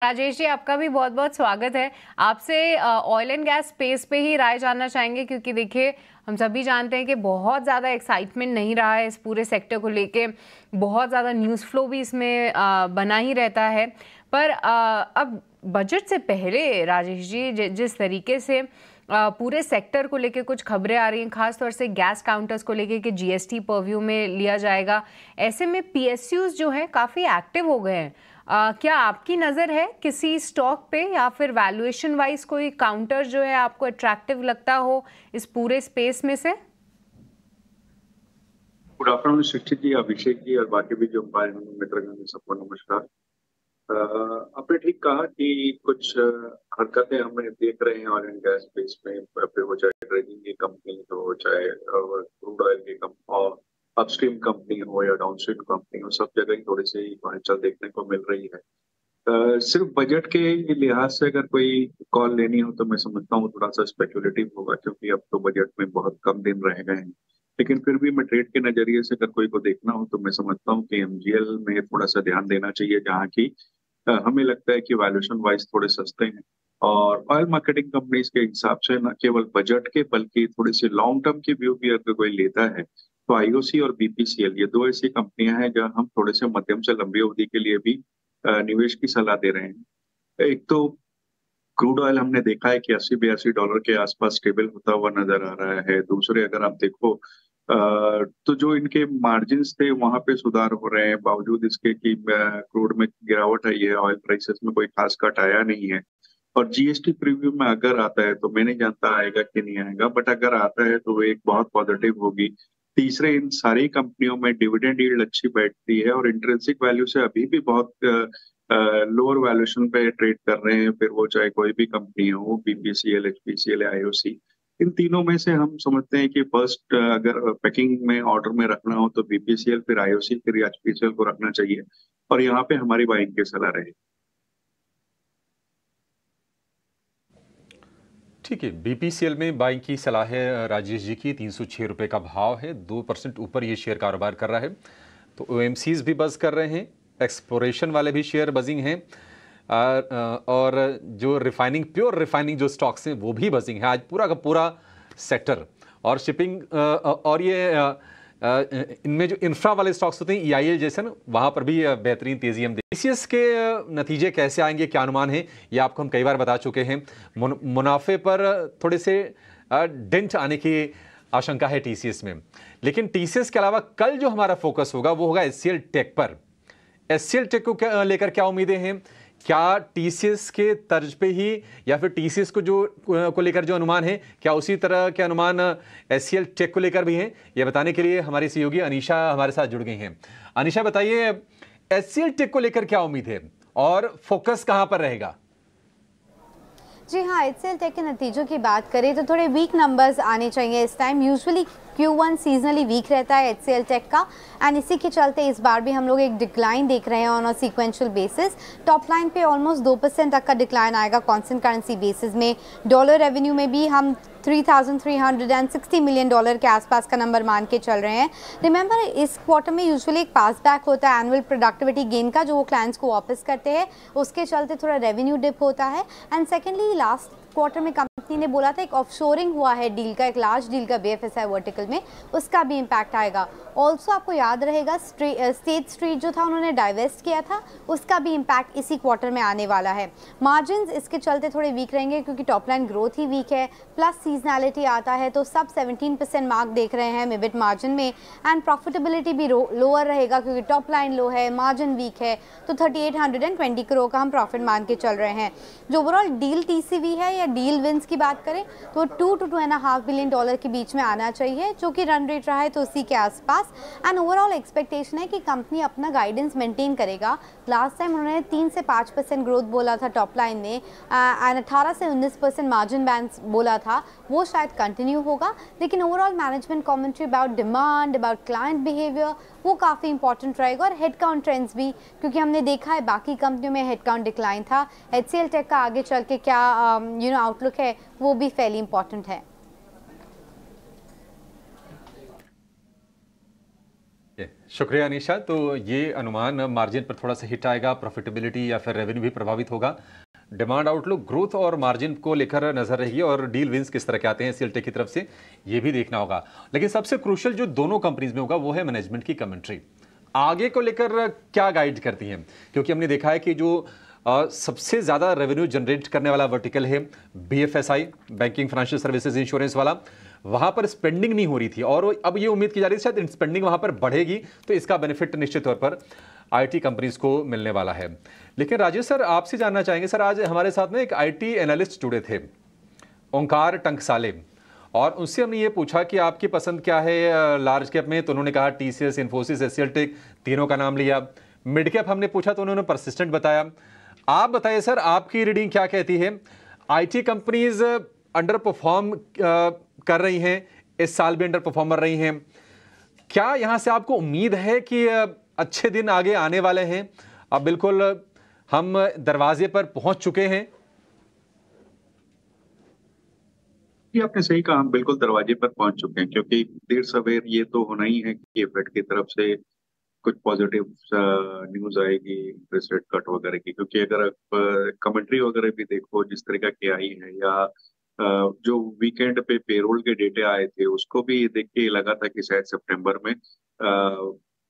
राजेश जी, आपका भी बहुत बहुत स्वागत है। आपसे ऑयल एंड गैस स्पेस पे ही राय जानना चाहेंगे, क्योंकि देखिए हम सभी जानते हैं कि बहुत ज़्यादा एक्साइटमेंट नहीं रहा है इस पूरे सेक्टर को लेके। बहुत ज़्यादा न्यूज़ फ्लो भी इसमें बना ही रहता है। पर अब बजट से पहले राजेश जी, जिस तरीके से पूरे सेक्टर को लेके कुछ खबरें आ रही हैं, खासतौर से गैस काउंटर्स को लेके कि जीएसटी परव्यू में लिया जाएगा, ऐसे में पीएसयूज जो है काफ़ी एक्टिव हो गए हैं। क्या आपकी नज़र है किसी स्टॉक पे या फिर वैल्यूएशन वाइज कोई काउंटर जो है आपको अट्रैक्टिव लगता हो इस पूरे स्पेस में से? गुड आफ्टरनून शिक्षित जी, अभिषेक जी और बाकी भी जो हमारे मित्रगण हैं, सबको नमस्कार। आपने ठीक कहा कि कुछ हरकतें हम देख रहे हैं ऑयल एंड गैस स्पेस में, फिर वो चाहे ट्रेडिंग की कंपनी हो, चाहे क्रूड ऑयल की कंपनी और अपस्ट्रीम कंपनी हो या डाउनस्ट्रीम कंपनी हो, सब जगह ही थोड़ी सी हलचल देखने को मिल रही है। सिर्फ बजट के लिहाज से अगर कोई कॉल लेनी हो तो मैं समझता हूँ थोड़ा सा स्पेकुलेटिव होगा, क्योंकि अब तो बजट में बहुत कम दिन रह गए हैं। लेकिन फिर भी मैं ट्रेड के नजरिए से अगर कोई को देखना हो तो मैं समझता हूँ कि एमजीएल में थोड़ा सा ध्यान देना चाहिए, जहाँ की हमें लगता है कि वैल्यूएशन वाइज थोड़े सस्ते हैं। और ऑयल मार्केटिंग कंपनीज के हिसाब से न केवल बजट के बल्कि थोड़ी सी लॉन्ग टर्म की व्यू भी अगर कोई लेता है तो आईओसी और बीपीसीएल ये दो ऐसी कंपनियां हैं जहां हम थोड़े से मध्यम से लंबी अवधि के लिए भी निवेश की सलाह दे रहे हैं। एक तो क्रूड ऑयल हमने देखा है कि 80-82 डॉलर के आसपास स्टेबल होता हुआ नजर आ रहा है। दूसरे अगर आप देखो तो जो इनके मार्जिन्स थे वहां पे सुधार हो रहे हैं, बावजूद इसके कि क्रूड में गिरावट आई है, ऑयल प्राइसेस में कोई खास कट आया नहीं है। और जीएसटी प्रीव्यू में अगर आता है तो मैं नहीं जानता आएगा कि नहीं आएगा, बट अगर आता है तो वो एक बहुत पॉजिटिव होगी। तीसरे, इन सारी कंपनियों में डिविडेंड यील्ड अच्छी बैठती है और इंट्रिंसिक वैल्यू से अभी भी बहुत लोअर वैल्यूएशन पे ट्रेड कर रहे हैं, फिर वो चाहे कोई भी कंपनी हो, बीपीसीएल, एचपीसीएल या आईओसी। इन तीनों में से हम समझते हैं कि फर्स्ट अगर पैकिंग में ऑर्डर में रखना हो तो बीपीसीएल, फिर आईओसी, फिर एचपीसीएल को रखना चाहिए और यहाँ पे हमारी बाइंग की सलाह रहे। ठीक है, बीपीसीएल में बाइंग की सलाह है राजेश जी की। 306 रुपये का भाव है, 2% ऊपर ये शेयर कारोबार कर रहा है। तो ओएमसीज भी बज़ कर रहे हैं, एक्सप्लोरेशन वाले भी शेयर बजिंग हैं, और जो रिफाइनिंग, प्योर रिफाइनिंग जो स्टॉक्स हैं वो भी बजिंग है आज पूरा का पूरा सेक्टर। और शिपिंग और ये इनमें जो इंफ्रा वाले स्टॉक्स होते हैं ईआईएल जैसे ना, वहाँ पर भी बेहतरीन तेज़ी हम टीसीएस के नतीजे कैसे आएंगे, क्या अनुमान है, ये आपको हम कई बार बता चुके हैं। मुनाफे पर थोड़े से डेंट आने की आशंका है टीसीएस में। लेकिन टीसीएस के अलावा कल जो हमारा फोकस होगा वो होगा एचसीएल टेक पर। एचसीएल टेक को लेकर क्या उम्मीदें हैं? क्या टीसीएस के तर्ज पे ही, या फिर टीसीएस को लेकर जो अनुमान है क्या उसी तरह के अनुमान एचसीएल टेक को लेकर भी हैं? ये बताने के लिए हमारी सहयोगी अनीशा हमारे साथ जुड़ गई हैं। अनीशा, बताइए एचसीएल टेक को लेकर क्या उम्मीद है और फोकस कहां पर रहेगा? जी हाँ, एचसीएल टेक के नतीजों की बात करें तो थोड़े वीक नंबर्स आने चाहिए इस time. Usually Q1 seasonally week रहता है एचसीएल टेक का, एंड इसी के चलते इस बार भी हम लोग एक डिक्लाइन देख रहे हैं on a sequential basis. Top line पे ऑलमोस्ट 2% तक का डिक्लाइन आएगा कांस्टेंट करेंसी बेसिस में। डॉलर रेवेन्यू में भी हम $3,360 मिलियन के आसपास का नंबर मान के चल रहे हैं। रिमेंबर, इस क्वार्टर में यूजुअली एक पास बैक होता है एनुअल प्रोडक्टिविटी गेन का, जो वो क्लाइंट्स को वापस करते हैं, उसके चलते थोड़ा रेवेन्यू डिप होता है। एंड सेकेंडली, लास्ट क्वार्टर में कंपनी ने बोला था एक ऑफशोरिंग हुआ है डील का, एक लार्ज डील का बीएफएसआई वर्टिकल में, उसका भी इम्पैक्ट आएगा। ऑल्सो आपको याद रहेगा स्टेट स्ट्रीट जो था उन्होंने डाइवेस्ट किया था, उसका भी इम्पैक्ट इसी क्वार्टर में आने वाला है। मार्जिन इसके चलते थोड़े वीक रहेंगे क्योंकि टॉप लाइन ग्रोथ ही वीक है, प्लस सीजनैलिटी आता है, तो सब 17% मार्क देख रहे हैं मिबिट मार्जिन में। एंड प्रॉफिटेबिलिटी भी लोअर रहेगा क्योंकि टॉप लाइन लो है, मार्जिन वीक है, तो 3820 करोड़ का हम प्रॉफिट मान के चल रहे हैं। जो ओवरऑल डील टीसीवी है या डील विंस की बात करें तो $2 to $2.5 बिलियन के बीच में आना चाहिए, जो कि रन रेट रहा है तो उसी के आसपास। एंड ओवरऑल एक्सपेक्टेशन है कि कंपनी अपना गाइडेंस मेंटेन करेगा। लास्ट टाइम उन्होंने 3 से 5% ग्रोथ बोला था टॉप लाइन में, एंड 18 से 19% मार्जिन बैंड बोला था, वो शायद कंटिन्यू होगा। लेकिन overall management commentary about demand, about client behaviour, वो काफ़ी इंपॉर्टेंट रहेगा। और हेडकाउंट ट्रेंड्स भी, क्योंकि हमने देखा है बाकी कंपनियों में हेडकाउंट डिक्लाइन था। एचसीएल टेक का आगे चल के क्या आउटलुक है, वो भी फैली इंपॉर्टेंट है। शुक्रिया अनीशा। तो ये अनुमान मार्जिन पर थोड़ा सा हिट आएगा, प्रॉफिटेबिलिटी या फिर रेवेन्यू भी प्रभावित होगा। डिमांड आउटलुक, ग्रोथ और मार्जिन को लेकर नजर रही और डील विंस किस तरह के आते हैं एचसीएल टेक की तरफ से, ये भी देखना होगा। लेकिन सबसे क्रूशियल जो दोनों कंपनीज में होगा वो है मैनेजमेंट की कमेंट्री। आगे को लेकर क्या गाइड करती हैं, क्योंकि हमने देखा है कि जो सबसे ज्यादा रेवेन्यू जनरेट करने वाला वर्टिकल है BFSI, banking financial services insurance वाला, वहां पर स्पेंडिंग नहीं हो रही थी और अब ये उम्मीद की जा रही है शायद स्पेंडिंग वहां पर बढ़ेगी, तो इसका बेनिफिट निश्चित तौर पर आईटी कंपनीज को मिलने वाला है। लेकिन राजेश सर, आपसे जानना चाहेंगे सर, आज हमारे साथ में एक आईटी एनालिस्ट जुड़े थे, ओंकार टंकसाले, और उनसे हमने ये पूछा कि आपकी पसंद क्या है लार्ज कैप में, तो उन्होंने कहा टीसीएस, इन्फोसिस, एचसीएल टेक, तीनों का नाम लिया। मिड कैप हमने पूछा तो उन्होंने परसिस्टेंट बताया। आप बताइए सर, आपकी रीडिंग क्या कहती है? आईटी कंपनीज अंडर परफॉर्म कर रही हैं, इस साल भी अंडर परफॉर्मर रही हैं, क्या यहां से आपको उम्मीद है कि अच्छे दिन आगे आने वाले हैं? अब बिल्कुल हम दरवाजे पर पहुंच चुके हैं। ये आपने सही कहा, हम बिल्कुल दरवाजे पर पहुंच चुके हैं, क्योंकि देर सवेर ये तो होना ही है कि फेड की तरफ से कुछ पॉजिटिव न्यूज आएगी इंटरेस्ट रेट कट वगैरह की। क्योंकि अगर आप कमेंट्री वगैरह भी देखो जिस तरीके की आई है, या जो वीकेंड पे पेरोल के डेटे आए थे उसको भी देख के लगा था कि शायद सितंबर में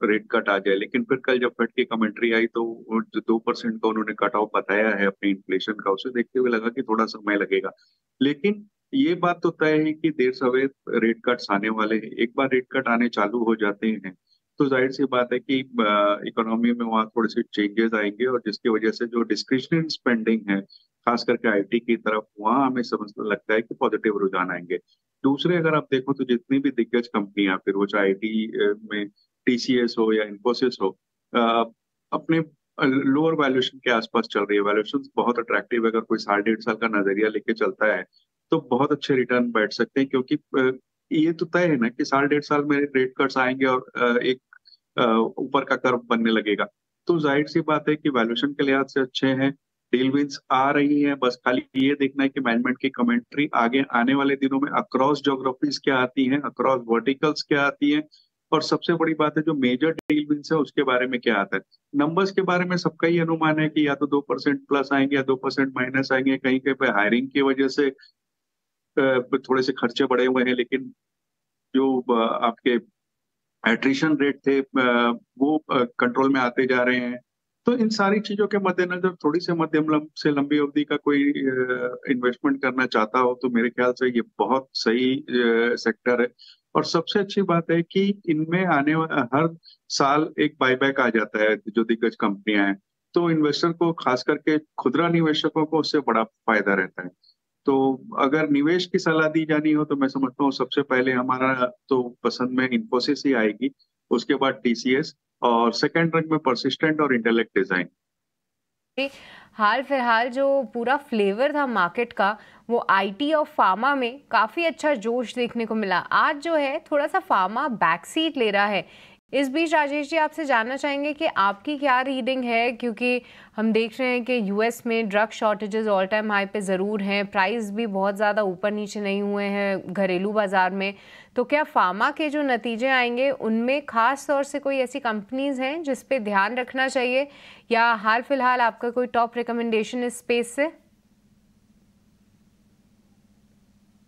रेट कट आ जाए। लेकिन फिर कल जब फेड की कमेंट्री आई तो जो 2% का उन्होंने कट ऑफ बताया है अपने इन्फ्लेशन का, उसे देखते हुए लगा कि थोड़ा समय लगेगा। लेकिन ये बात तो तय है कि देर सवेर रेट कट्स आने वाले हैं। एक बार रेट कट आने चालू हो जाते हैं तो जाहिर सी बात है कि इकोनॉमी में वहाँ थोड़े से चेंजेस आएंगे, और जिसकी वजह से जो डिस्क्रिशनरी स्पेंडिंग है खास करके आईटी की तरफ, वहाँ हमें समझ लगता है कि पॉजिटिव रुझान आएंगे। दूसरे अगर आप देखो तो जितनी भी दिग्गज कंपनियां, फिर वो चाहे आईटी में टीसीएस हो या इन्फोसिस हो, अपने लोअर वैल्यूएशन के आसपास चल रही है। वैल्यूएशन बहुत अट्रैक्टिव है, अगर कोई 1.5 साल का नजरिया लेके चलता है तो बहुत अच्छे रिटर्न बैठ सकते हैं। क्योंकि ये तो तय है ना कि 1.5 साल में रेट कट्स आएंगे और एक ऊपर का कर्व बनने लगेगा। तो जाहिर सी बात है कि वैल्यूएशन के लिहाज से अच्छे हैं, डील विंस आ रही हैं। बस खाली ये देखना है कि मैनेजमेंट की कमेंट्री आगे आने वाले दिनों में अक्रॉस ज्योग्राफीज क्या आती हैं, अक्रॉस वर्टिकल्स क्या आती हैं, और सबसे बड़ी बात है जो मेजर डील विंस है उसके बारे में क्या आता है। नंबर्स के बारे में सबका ही अनुमान है कि या तो 2% प्लस आएंगे या 2% माइनस आएंगे। कहीं कहीं पे हायरिंग की वजह से थोड़े से खर्चे बढ़े हुए हैं, लेकिन जो आपके एट्रिशन रेट थे वो कंट्रोल में आते जा रहे हैं। तो इन सारी चीजों के मद्देनजर थोड़ी से मध्यम से लंबी अवधि का कोई इन्वेस्टमेंट करना चाहता हो तो मेरे ख्याल से ये बहुत सही सेक्टर है। और सबसे अच्छी बात है कि इनमें हर साल एक बायबैक आ जाता है जो दिग्गज कंपनियां हैं, तो इन्वेस्टर को खास करके खुदरा निवेशकों को उससे बड़ा फायदा रहता है। तो अगर निवेश की सलाह दी जानी हो तो मैं समझता हूँ सबसे पहले हमारा तो पसंद में इन्फोसिस ही आएगी, उसके बाद टीसीएस, और सेकंड रैंक में परसिस्टेंट और इंटेलेक्ट डिजाइन। हाल फिलहाल जो पूरा फ्लेवर था मार्केट का, वो आईटी और फार्मा में काफ़ी अच्छा जोश देखने को मिला। आज जो है थोड़ा सा फार्मा बैक सीट ले रहा है। इस बीच राजेश जी आपसे जानना चाहेंगे कि आपकी क्या रीडिंग है, क्योंकि हम देख रहे हैं कि यूएस में drug shortages all time high पे ज़रूर हैं, प्राइस भी बहुत ज़्यादा ऊपर नीचे नहीं हुए हैं घरेलू बाज़ार में। तो क्या फार्मा के जो नतीजे आएंगे उनमें ख़ास तौर से कोई ऐसी कंपनीज़ हैं जिस पे ध्यान रखना चाहिए, या हाल फिलहाल आपका कोई टॉप रिकमेंडेशन इस स्पेस से?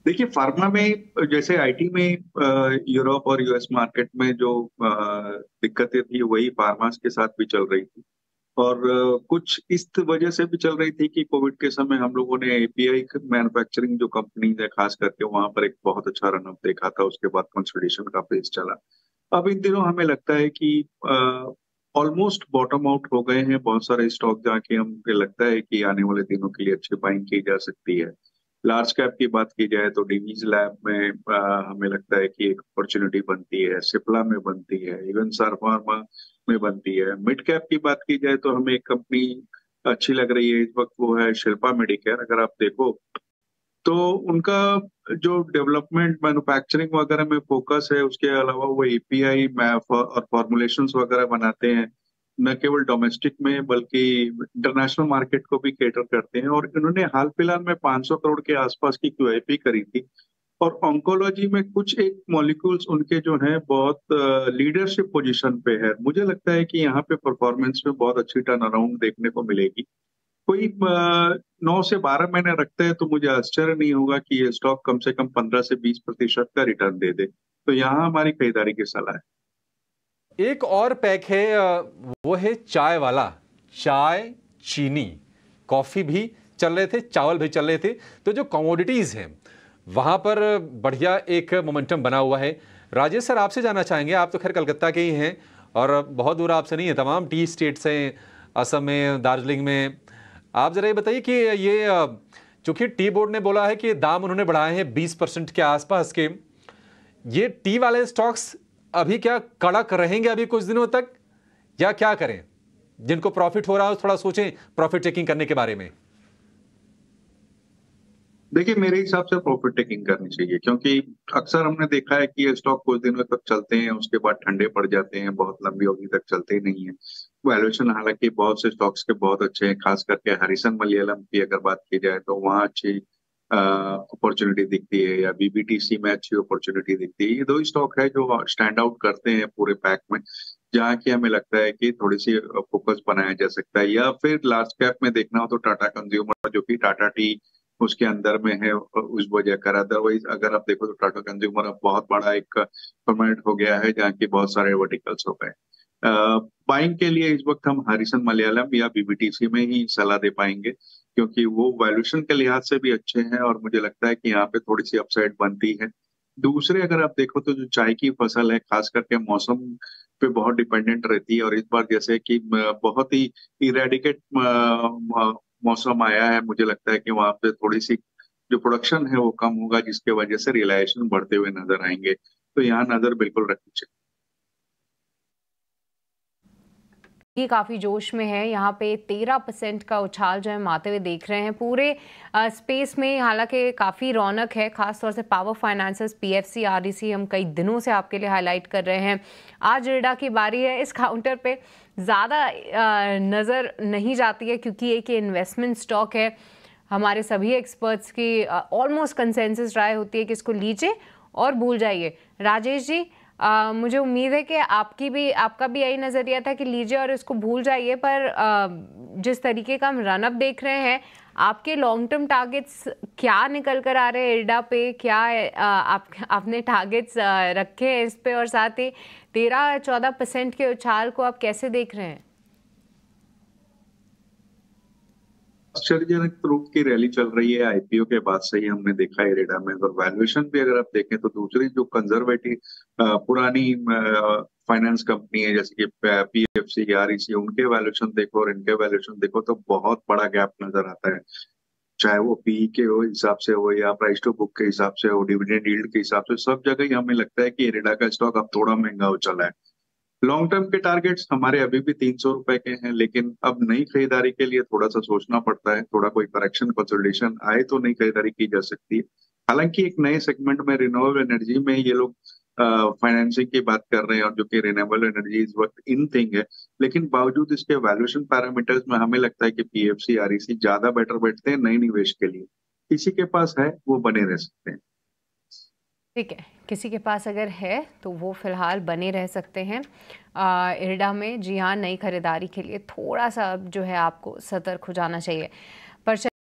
देखिए, फार्मा में जैसे आईटी में यूरोप और यूएस मार्केट में जो दिक्कतें थी वही फार्मास के साथ भी चल रही थी, और कुछ इस वजह से भी चल रही थी कि कोविड के समय हम लोगों ने एपीआई मैन्युफैक्चरिंग जो कंपनी है खास करके वहां पर एक बहुत अच्छा रनअप देखा था। उसके बाद कंसोलिडेशन का फेज चला। अब इन दिनों हमें लगता है कि ऑलमोस्ट बॉटम आउट हो गए हैं बहुत सारे स्टॉक, जाके हमें लगता है कि आने वाले दिनों के लिए अच्छी बाइंग की जा सकती है। लार्ज कैप की बात की जाए तो डिवीज लैब में हमें लगता है कि एक अपॉर्चुनिटी बनती है, सिप्ला में बनती है, इवन सर फार्मा में बनती है। मिड कैप की बात की जाए तो हमें एक कंपनी अच्छी लग रही है इस वक्त, वो है शिल्पा मेडिकेयर। अगर आप देखो तो उनका जो डेवलपमेंट मैन्युफैक्चरिंग वगैरह में फोकस है, उसके अलावा वो एपीआई और फॉर्मुलेशंस वगैरह बनाते हैं, न केवल डोमेस्टिक में बल्कि इंटरनेशनल मार्केट को भी केटर करते हैं। और इन्होंने हाल फिलहाल में 500 करोड़ के आसपास की क्यूआईपी करी थी, और ऑन्कोलॉजी में कुछ एक मॉलिक्यूल्स उनके जो हैं बहुत लीडरशिप पोजीशन पे है। मुझे लगता है कि यहाँ पे परफॉर्मेंस में बहुत अच्छी टर्न अराउंड देखने को मिलेगी। कोई 9 से 12 महीने रखते हैं तो मुझे आश्चर्य नहीं होगा कि ये स्टॉक कम से कम 15 से 20% का रिटर्न दे दे। तो यहाँ हमारी खरीदारी की सलाह है। एक और पैक है, वो है चाय वाला। चाय, चीनी, कॉफी भी चल रहे थे, चावल भी चल रहे थे। तो जो कमोडिटीज हैं वहां पर बढ़िया एक मोमेंटम बना हुआ है। राजेश सर, आपसे जानना चाहेंगे, आप तो खैर कलकत्ता के ही हैं और बहुत दूर आपसे नहीं है, तमाम टी स्टेट्स हैं, असम में, दार्जिलिंग में। आप जरा ये बताइए कि ये चूंकि टी बोर्ड ने बोला है कि दाम उन्होंने बढ़ाए हैं 20% के आसपास के, ये टी वाले स्टॉक्स अभी क्या कड़क रहेंगे अभी कुछ दिनों तक, या क्या करें? जिनको प्रॉफिट हो रहा है थोड़ा सोचें प्रॉफिट टेकिंग करने के बारे में। देखिए, मेरे हिसाब से प्रॉफिट टेकिंग करनी चाहिए, क्योंकि अक्सर हमने देखा है कि ये स्टॉक कुछ दिनों तक चलते हैं, उसके बाद ठंडे पड़ जाते हैं, बहुत लंबी अवधि तक चलते नहीं है। वैल्यूएशन हालांकि बहुत से स्टॉक्स के बहुत अच्छे हैं, खास करके हरिसन मलयालम की अगर बात की जाए तो वहाँ अच्छी अपॉर्चुनिटी दिखती है, या बीबीटीसी में अच्छी अपॉर्चुनिटी दिखती है। ये दो ही स्टॉक है जो स्टैंड आउट करते हैं पूरे पैक में, जहाँ की हमें लगता है कि थोड़ी सी फोकस बनाया जा सकता है। या फिर लार्ज कैप में देखना हो तो टाटा कंज्यूमर, जो कि टाटा टी उसके अंदर में है, उस वजह कर। अदरवाइज अगर आप देखो तो टाटा कंज्यूमर अब बहुत बड़ा एक फॉर्मेट हो गया है, जहाँ की बहुत सारे वर्टिकल्स हो गए। बाइंग के लिए इस वक्त हम हरिसन मलयालम या बीबीटीसी में ही सलाह दे पाएंगे, क्योंकि वो वैल्यूएशन के लिहाज से भी अच्छे हैं और मुझे लगता है कि यहाँ पे थोड़ी सी अपसाइड बनती है। दूसरे अगर आप देखो तो जो चाय की फसल है, खास करके मौसम पे बहुत डिपेंडेंट रहती है, और इस बार जैसे कि बहुत ही इरेडिकेट मौसम आया है, मुझे लगता है कि वहां पे थोड़ी सी जो प्रोडक्शन है वो कम होगा, जिसके वजह से रियलाइजेशन बढ़ते हुए नजर आएंगे। तो यहाँ नजर बिल्कुल रखनी चाहिए। ये काफ़ी जोश में है, यहाँ पे 13% का उछाल जो है मारते हुए देख रहे हैं पूरे स्पेस में। हालांकि काफ़ी रौनक है, खासतौर से पावर फाइनेंसेस, पीएफसी, आरईसी हम कई दिनों से आपके लिए हाईलाइट कर रहे हैं। आज इरडा की बारी है। इस काउंटर पे ज़्यादा नज़र नहीं जाती है, क्योंकि एक इन्वेस्टमेंट स्टॉक है। हमारे सभी एक्सपर्ट्स की ऑलमोस्ट कंसेंसस राय होती है कि इसको लीजिए और भूल जाइए। राजेश जी, मुझे उम्मीद है कि आपका भी यही नज़रिया था कि लीजिए और इसको भूल जाइए, पर जिस तरीके का हम रनअप देख रहे हैं, आपके लॉन्ग टर्म टारगेट्स क्या निकल कर आ रहे हैं इरडा पे? क्या आपने टारगेट्स रखे हैं इस पे, और साथ ही 13-14% के उछाल को आप कैसे देख रहे हैं? आश्चर्यजनक रूप की रैली चल रही है आईपीओ के बाद से ही हमने देखा है इरेडा में। और वैल्यूएशन भी अगर आप देखें तो दूसरी जो कंजर्वेटिव पुरानी फाइनेंस कंपनी है, जैसे कि पीएफसी, आरईसी, उनके वैल्यूएशन देखो और इनके वैल्यूएशन देखो तो बहुत बड़ा गैप नजर आता है। चाहे वो पीई के हिसाब से हो, या प्राइस टू बुक के हिसाब से हो, डिविडेंड यील्ड के हिसाब से, सब जगह ही हमें लगता है कि इरेडा का स्टॉक अब थोड़ा महंगा हो चला है। लॉन्ग टर्म के टारगेट्स हमारे अभी भी 300 रुपए के हैं, लेकिन अब नई खरीदारी के लिए थोड़ा सा सोचना पड़ता है। थोड़ा कोई करेक्शन, कंसोलिडेशन आए तो नई खरीदारी की जा सकती है। हालांकि एक नए सेगमेंट में रिन्यूएबल एनर्जी में ये लोग फाइनेंसिंग की बात कर रहे हैं, और जो कि रिन्यूएबल एनर्जी इस वक्त इन थिंग है, लेकिन बावजूद इसके वैल्यूएशन पैरामीटर्स में हमें लगता है कि पीएफसी, आरईसी ज्यादा बेटर बैठते हैं नए निवेश के लिए। किसी के पास है वो बने रह सकते हैं। ठीक है, किसी के पास अगर है तो वो फिलहाल बने रह सकते हैं इरडा में। जी हाँ, नई खरीदारी के लिए थोड़ा सा जो है आपको सतर्क हो जाना चाहिए। पर